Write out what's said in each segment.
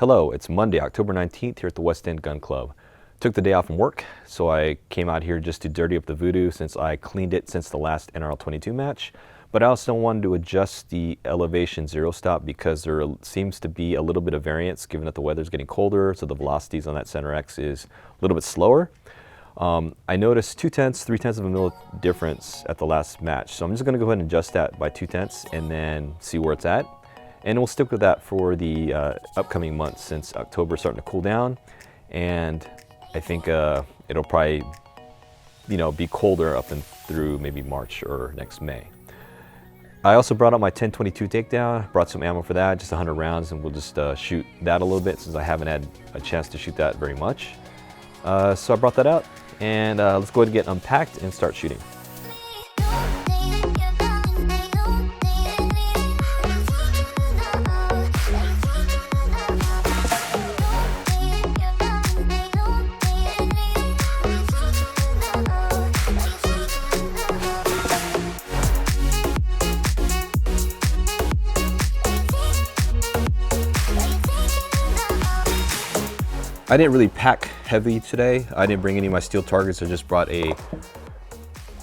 Hello, it's Monday, October 19th here at the West End Gun Club. Took the day off from work, so I came out here just to dirty up the Vudoo since I cleaned it since the last NRL22 match. But I also wanted to adjust the elevation zero stop because there seems to be a little bit of variance given that the weather's getting colder, so the velocities on that center X is a little bit slower. I noticed 0.2, 0.3 of a mil difference at the last match, so I'm just going to go ahead and adjust that by 0.2 and then see where it's at. And we'll stick with that for the upcoming months since October is starting to cool down, and I think it'll probably, be colder up and through maybe March or next May. I also brought out my 10/22 takedown, brought some ammo for that, just 100 rounds, and we'll just shoot that a little bit since I haven't had a chance to shoot that very much. So I brought that out, and let's go ahead and get unpacked and start shooting. I didn't really pack heavy today. I didn't bring any of my steel targets. I just brought a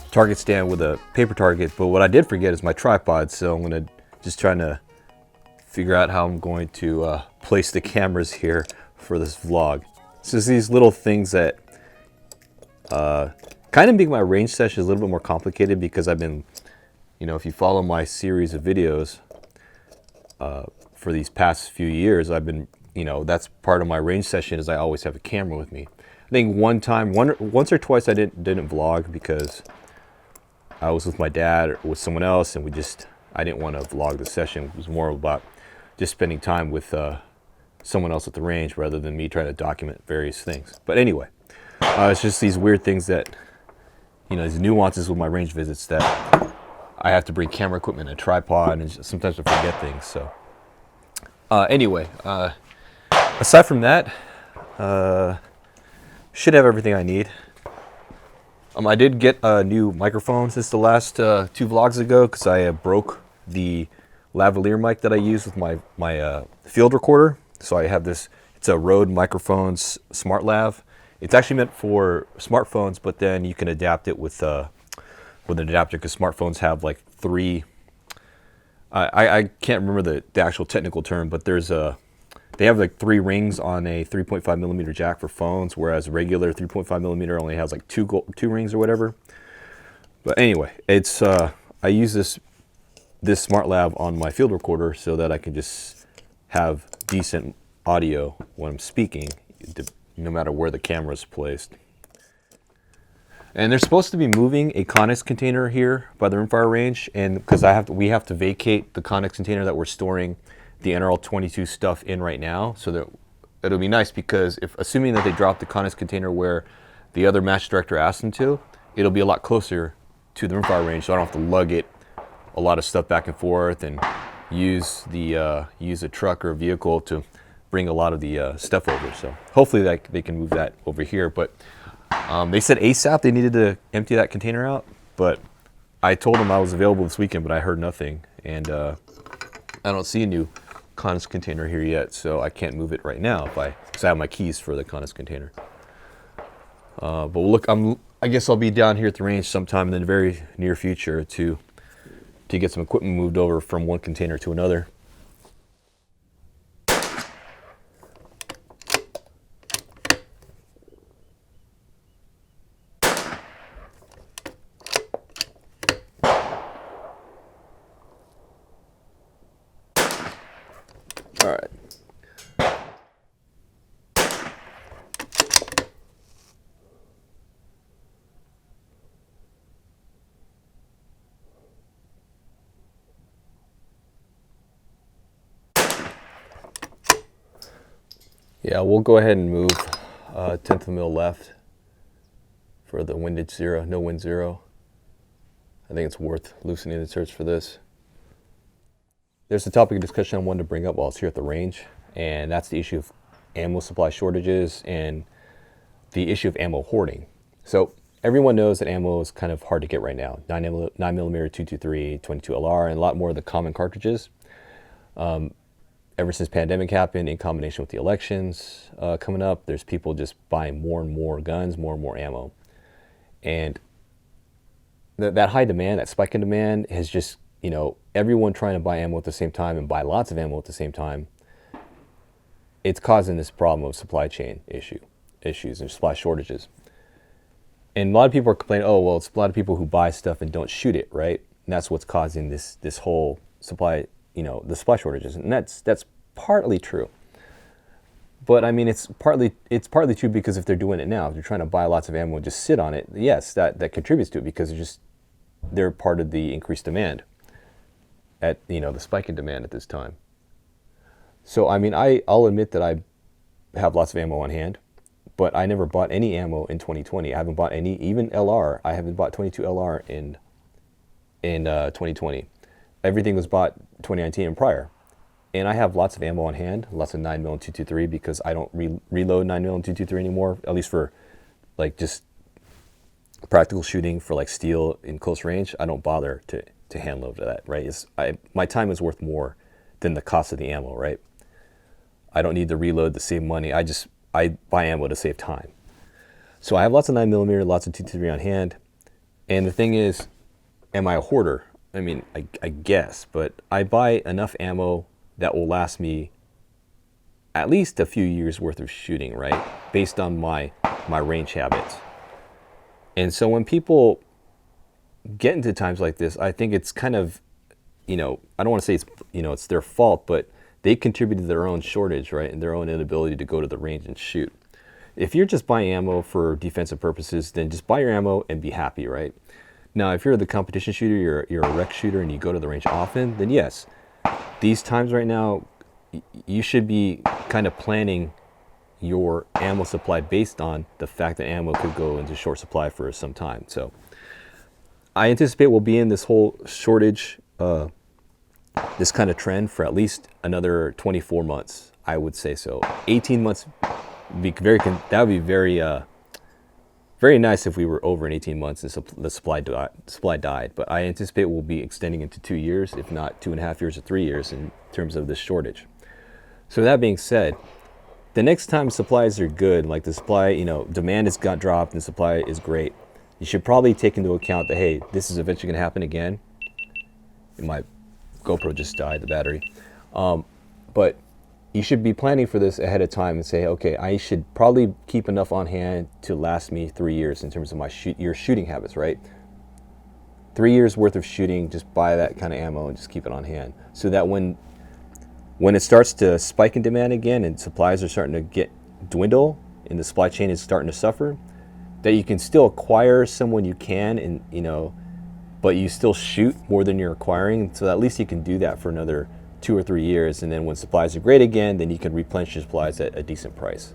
target stand with a paper target. But what I did forget is my tripod. So I'm gonna just trying to figure out how I'm going to place the cameras here for this vlog. So it's these little things that kind of make my range session a little bit more complicated because I've been, if you follow my series of videos for these past few years, I've been, that's part of my range session is I always have a camera with me. I think once or twice I didn't vlog because I was with my dad or with someone else, and I didn't want to vlog the session. It was more about just spending time with someone else at the range rather than me trying to document various things. But anyway, it's just these weird things that, these nuances with my range visits that I have to bring camera equipment and a tripod, and sometimes I forget things. So anyway, aside from that, should have everything I need. I did get a new microphone since the last 2 vlogs ago because I broke the lavalier mic that I use with my field recorder. So I have this, it's a Rode Microphones Smart Lav. It's actually meant for smartphones, but then you can adapt it with an adapter because smartphones have like three, I can't remember the actual technical term, but they have like 3 rings on a 3.5mm jack for phones, whereas regular 3.5mm only has like two rings or whatever. But anyway, it's I use this Smart Lav on my field recorder so that I can just have decent audio when I'm speaking, no matter where the camera is placed. And they're supposed to be moving a Kahles container here by the rimfire range, and because we have to vacate the Kahles container that we're storing the NRL22 stuff in right now, so that it'll be nice because assuming that they drop the Kahles container where the other match director asked them to, it'll be a lot closer to the rimfire range, so I don't have to lug a lot of stuff back and forth and use a truck or a vehicle to bring a lot of the stuff over. So hopefully they can move that over here. But they said ASAP they needed to empty that container out, but I told them I was available this weekend, but I heard nothing, and I don't see a new Kahles container here yet, so I can't move it right now because I have my keys for the Kahles container. But look, I guess I'll be down here at the range sometime in the very near future to get some equipment moved over from one container to another. All right. Yeah, we'll go ahead and move 1/10 of a mil left for the windage zero, no wind zero. I think it's worth loosening the search for this. There's a topic of discussion I wanted to bring up while I was here at the range, and that's the issue of ammo supply shortages and the issue of ammo hoarding. So everyone knows that ammo is kind of hard to get right now. 9mm, 223, 22 LR, and a lot more of the common cartridges. ever since pandemic happened, in combination with the elections coming up, there's people just buying more and more guns, more and more ammo. And that high demand, that spike in demand has just, you know, everyone trying to buy ammo at the same time and buy lots of ammo at the same time, it's causing this problem of supply chain issues and supply shortages. And a lot of people are complaining, oh, well, it's a lot of people who buy stuff and don't shoot it, right? And that's what's causing this whole supply, you know, the supply shortages. And that's partly true. But I mean, it's partly true because if they're doing it now, if they're trying to buy lots of ammo and just sit on it, yes, that contributes to it because they're part of the increased demand at, you know, the spike in demand at this time. So, I mean, I'll admit that I have lots of ammo on hand, but I never bought any ammo in 2020. I haven't bought any, even LR. I haven't bought 22 LR in 2020. Everything was bought 2019 and prior. And I have lots of ammo on hand, lots of 9mm and 223 because I don't reload 9mm and 223 anymore, at least for like just practical shooting for like steel in close range. I don't bother to hand load that, right? My time is worth more than the cost of the ammo, right? I don't need to reload to save money. I buy ammo to save time. So I have lots of 9mm, lots of 223 on hand. And the thing is, am I a hoarder? I mean, I guess, but I buy enough ammo that will last me at least a few years worth of shooting, right? Based on my range habits. And so when people get into times like this, I think it's kind of, you know, I don't want to say it's, you know, it's their fault, but they contributed to their own shortage, right? And their own inability to go to the range and shoot. If you're just buying ammo for defensive purposes, then just buy your ammo and be happy, right? Now, if you're the competition shooter, you're a rec shooter and you go to the range often, then yes, these times right now, you should be kind of planning your ammo supply based on the fact that ammo could go into short supply for some time. So I anticipate we'll be in this whole shortage, this kind of trend for at least another 24 months, I would say so. 18 months, that would be very nice if we were over in 18 months and the supply died. But I anticipate we'll be extending into 2 years, if not 2.5 years or 3 years in terms of this shortage. So that being said, the next time supplies are good, like the supply, you know, demand has got dropped and supply is great, you should probably take into account that, hey, this is eventually going to happen again. My GoPro just died, the battery. But you should be planning for this ahead of time and say, okay, I should probably keep enough on hand to last me 3 years in terms of my your shooting habits, right? 3 years worth of shooting, just buy that kind of ammo and just keep it on hand. So that when it starts to spike in demand again and supplies are starting to dwindle and the supply chain is starting to suffer, that you can still acquire someone you can, and you know, but you still shoot more than you're acquiring. So at least you can do that for another 2 or 3 years, and then when supplies are great again, then you can replenish your supplies at a decent price.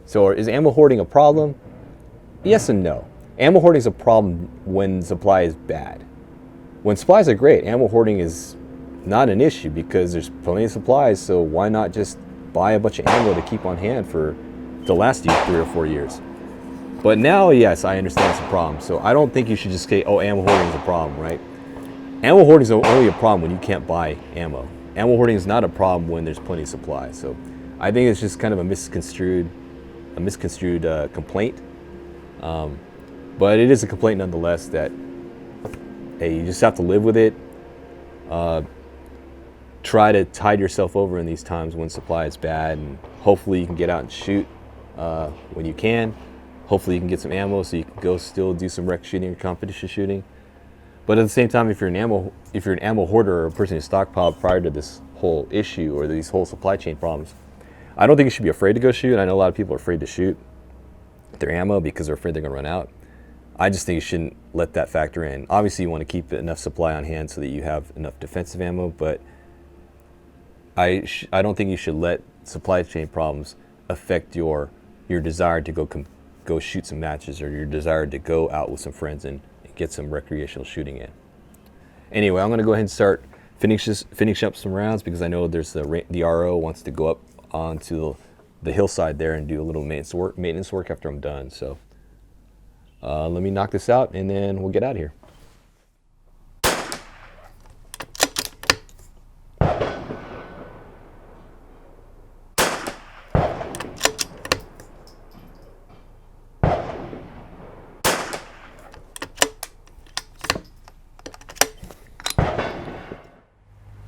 So is ammo hoarding a problem? Yes and no. Ammo hoarding is a problem when supply is bad. When supplies are great, ammo hoarding is not an issue because there's plenty of supplies, so why not just buy a bunch of ammo to keep on hand to last you 3 or 4 years? But now, yes, I understand it's a problem. So I don't think you should just say, oh, ammo hoarding is a problem, right? Ammo hoarding is only a problem when you can't buy ammo. Ammo hoarding is not a problem when there's plenty of supply. So I think it's just kind of a misconstrued complaint. But it is a complaint nonetheless that, hey, you just have to live with it. Try to tide yourself over in these times when supply is bad, and hopefully you can get out and shoot when you can. Hopefully you can get some ammo so you can go still do some rec shooting or competition shooting. But at the same time, if you're an ammo hoarder or a person who stockpiled prior to this whole issue or these whole supply chain problems, I don't think you should be afraid to go shoot. I know a lot of people are afraid to shoot their ammo because they're afraid they're going to run out. I just think you shouldn't let that factor in. Obviously, you want to keep enough supply on hand so that you have enough defensive ammo, but I don't think you should let supply chain problems affect your desire to go shoot some matches or your desire to go out with some friends and get some recreational shooting in. Anyway, I'm going to go ahead and start finish up some rounds because I know there's the RO wants to go up onto the hillside there and do a little maintenance work after I'm done. So let me knock this out and then we'll get out of here.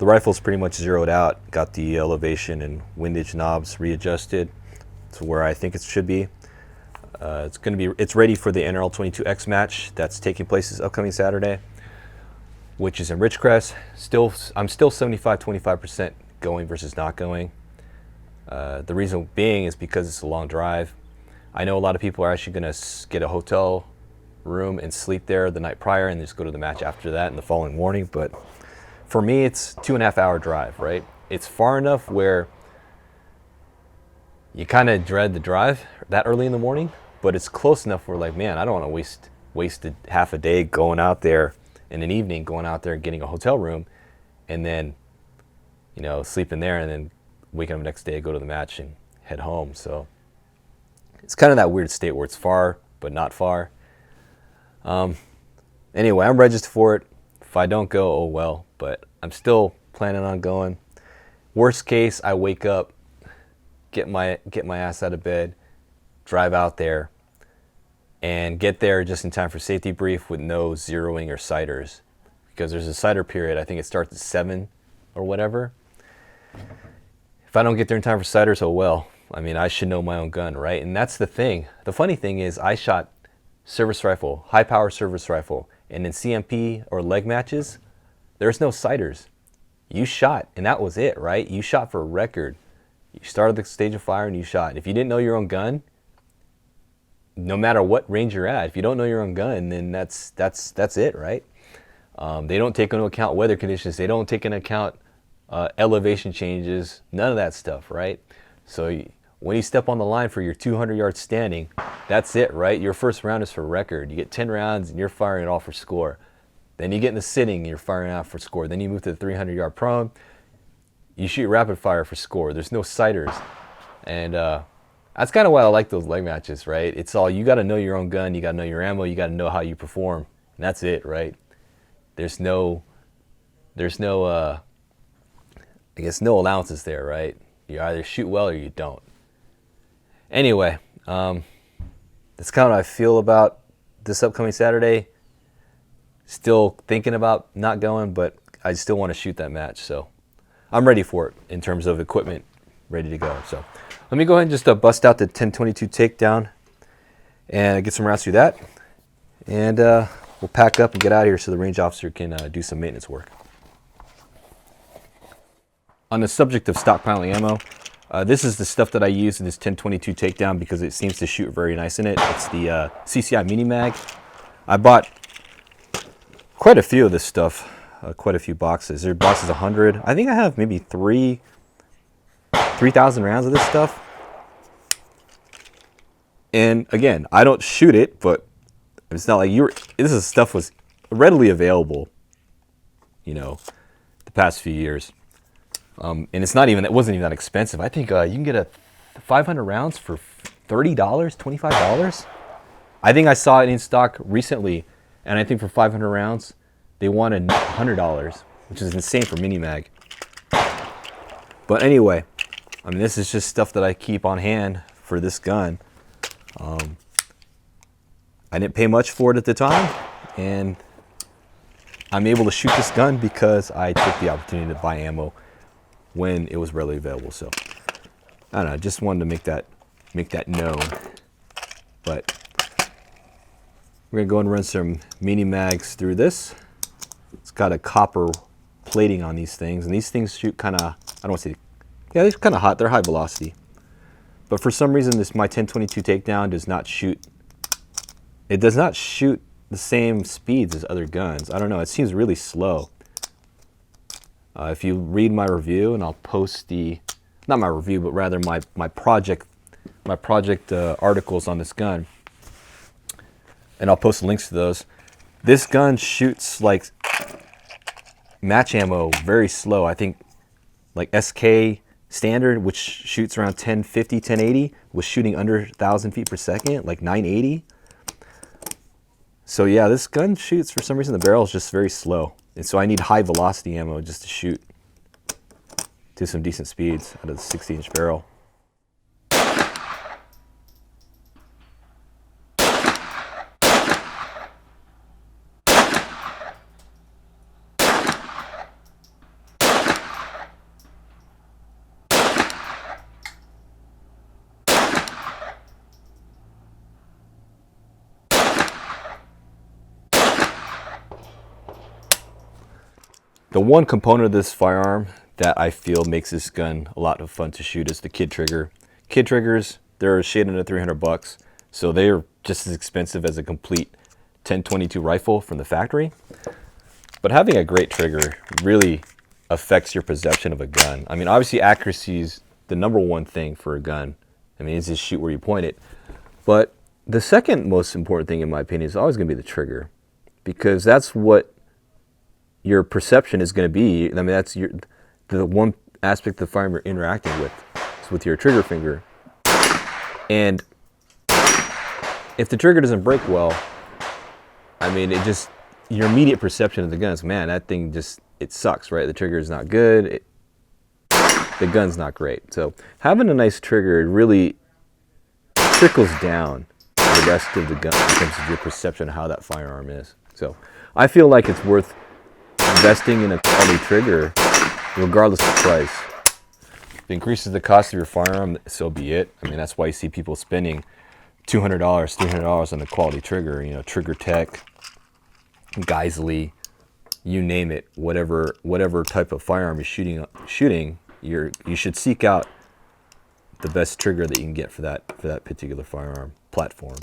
the rifle's pretty much zeroed out. Got the elevation and windage knobs readjusted to where I think it should be. It's ready for the NRL 22X match that's taking place this upcoming Saturday, which is in Ridgecrest. I'm still 75-25% going versus not going. The reason being is because it's a long drive. I know a lot of people are actually going to get a hotel room and sleep there the night prior and just go to the match after that and the following morning. But for me, it's 2.5 hour drive, right? It's far enough where you kind of dread the drive that early in the morning, but it's close enough where, like, man, I don't want to waste half a day going out there in an evening, going out there and getting a hotel room and then, you know, sleeping there and then waking up the next day, go to the match and head home. So it's kind of that weird state where it's far but not far. Anyway, I'm registered for it. If I don't go, oh well, but I'm still planning on going. Worst case, I wake up, get my ass out of bed, drive out there, and get there just in time for safety brief with no zeroing or sighters, because there's a sighter period. I think it starts at 7 or whatever. If I don't get there in time for sighters, oh well. I mean, I should know my own gun, right? And that's the thing. The funny thing is I shot service rifle, high power service rifle, and in CMP or leg matches, there's no sighters. You shot, and that was it, right? You shot for a record. You started the stage of fire and you shot. If you didn't know your own gun, no matter what range you're at, if you don't know your own gun, then that's it, right? They don't take into account weather conditions. They don't take into account elevation changes, none of that stuff, right? So when you step on the line for your 200 yards standing, that's it, right? Your first round is for record. You get 10 rounds and you're firing it all for score. Then you get in the sitting and you're firing out for score. Then you move to the 300-yard prone. You shoot rapid fire for score. There's no sighters. And that's kind of why I like those leg matches, right? It's all, you got to know your own gun. You got to know your ammo. You got to know how you perform. And that's it, right? There's no I guess no allowances there, right? You either shoot well or you don't. Anyway, that's kind of how I feel about this upcoming Saturday. Still thinking about not going, but I still want to shoot that match. So I'm ready for it in terms of equipment, ready to go. So let me go ahead and just bust out the 1022 Takedown and get some rounds through that. And we'll pack up and get out of here so the range officer can do some maintenance work. On the subject of stockpiling ammo, this is the stuff that I use in this 1022 Takedown because it seems to shoot very nice in it. It's the CCI Mini Mag. I bought quite a few of this stuff, quite a few boxes. Their box is 100. I think I have maybe 3,000 rounds of this stuff. And again, I don't shoot it, but it's not like this stuff was readily available, you know, the past few years. And it wasn't even that expensive. I think you can get 500 rounds for $30, $25. I think I saw it in stock recently, and I think for 500 rounds, they wanted $100, which is insane for Mini Mag. But anyway, I mean, this is just stuff that I keep on hand for this gun. I didn't pay much for it at the time, and I'm able to shoot this gun because I took the opportunity to buy ammo when it was readily available. So I don't know, just wanted to make that known. But we're gonna go and run some Mini Mags through this. It's got a copper plating on these things, and these things shoot kind of, I don't want to say, yeah, they're kind of hot. They're high my for some reason my 1022 Takedown does not shoot. It does not shoot the same speeds as other guns. I don't know. It seems really slow. If you read my review, and I'll post not my review, but rather my project articles on this gun, and I'll post links to those. This gun shoots like match ammo very slow. I think like SK standard, which shoots around 1050, 1080, was shooting under 1,000 feet per second, like 980. So yeah, this gun shoots, for some reason, the barrel is just very slow. And so I need high velocity ammo just to shoot to some decent speeds out of the 60-inch barrel. The one component of this firearm that I feel makes this gun a lot of fun to shoot is the kid trigger. Kid triggers, they're a shade under 300 bucks, so they're just as expensive as a complete 1022 rifle from the factory. But having a great trigger really affects your perception of a gun. I mean, obviously accuracy is the number one thing for a gun. I mean, it's just shoot where you point it. But the second most important thing, in my opinion, is always going to be the trigger, because that's what your perception is going to be. I mean, that's the one aspect of the firearm you're interacting with, is with your trigger finger. And if the trigger doesn't break well, I mean, it just, your immediate perception of the gun is, man, that thing just, it sucks, right? The trigger is not good. The gun's not great. So having a nice trigger, it really trickles down the rest of the gun in terms of your perception of how that firearm is. So I feel like it's worth investing in a quality trigger regardless of price. If it increases the cost of your firearm, so be it. I mean, that's why you see people spending $200, $300 on a quality trigger. You know, Trigger Tech, Geisley, you name it. Whatever type of firearm you're shooting, you should seek out the best trigger that you can get for that particular firearm platform.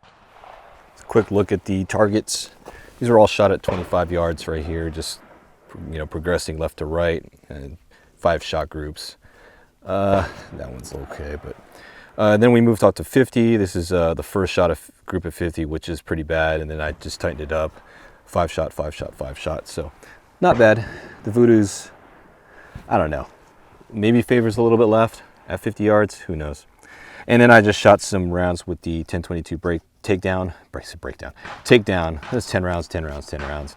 A quick look at the targets. These are all shot at 25 yards right here, just, you know, progressing left to right, and 5 shot groups. That one's okay, but then we moved out to 50. This is the first shot of group of 50, which is pretty bad, and then I just tightened it up. 5 shot, 5 shot, 5 shot. So not bad. The Vudoo's, I don't know, maybe favors a little bit left at 50 yards. Who knows? And then I just shot some rounds with the 1022 Takedown. That's 10 rounds, 10 rounds, 10 rounds.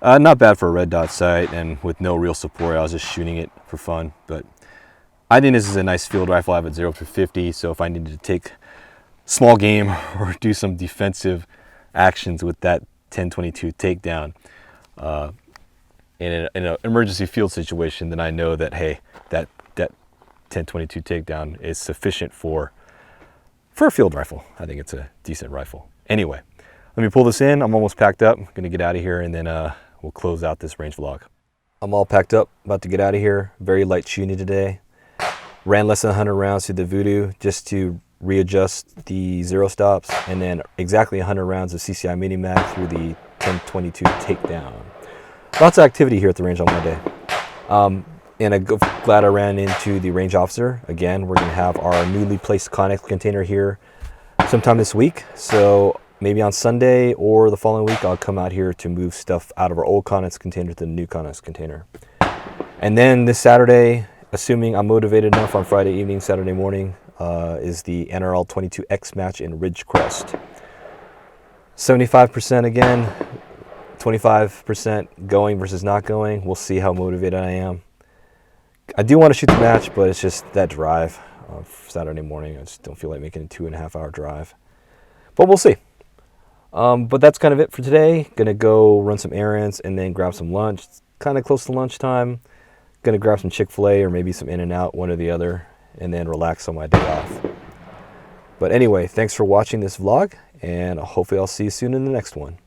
Not bad for a red dot sight, and with no real support. I was just shooting it for fun. But I think this is a nice field rifle. I have it 0 to 50, so if I needed to take small game or do some defensive actions with that 1022 Takedown in an emergency field situation, then I know that, hey, that 1022 Takedown is sufficient for a field rifle. I think it's a decent rifle. Anyway, let me pull this in. I'm almost packed up. I'm gonna get out of here, and then we'll close out this range vlog. I'm all packed up, about to get out of here. Very light shooting today. Ran less than 100 rounds through the Vudoo just to readjust the zero stops, and then exactly 100 rounds of CCI Mini Mag through the 1022 Takedown. Lots of activity here at the range on Monday. And I'm glad I ran into the range officer. Again, we're gonna have our newly placed Connex container here sometime this week. So maybe on Sunday or the following week, I'll come out here to move stuff out of our old Connex container to the new Connex container. And then this Saturday, assuming I'm motivated enough, on Friday evening, Saturday morning, is the NRL 22X match in Ridgecrest. 75% again, 25% going versus not going. We'll see how motivated I am. I do want to shoot the match, but it's just that drive Saturday morning. I just don't feel like making a 2.5 hour drive. But we'll see. But that's kind of it for today. Gonna go run some errands and then grab some lunch. It's kind of close to lunchtime. Gonna grab some Chick-fil-A or maybe some In-N-Out, one or the other, and then relax on my day off. But anyway, thanks for watching this vlog, and hopefully I'll see you soon in the next one.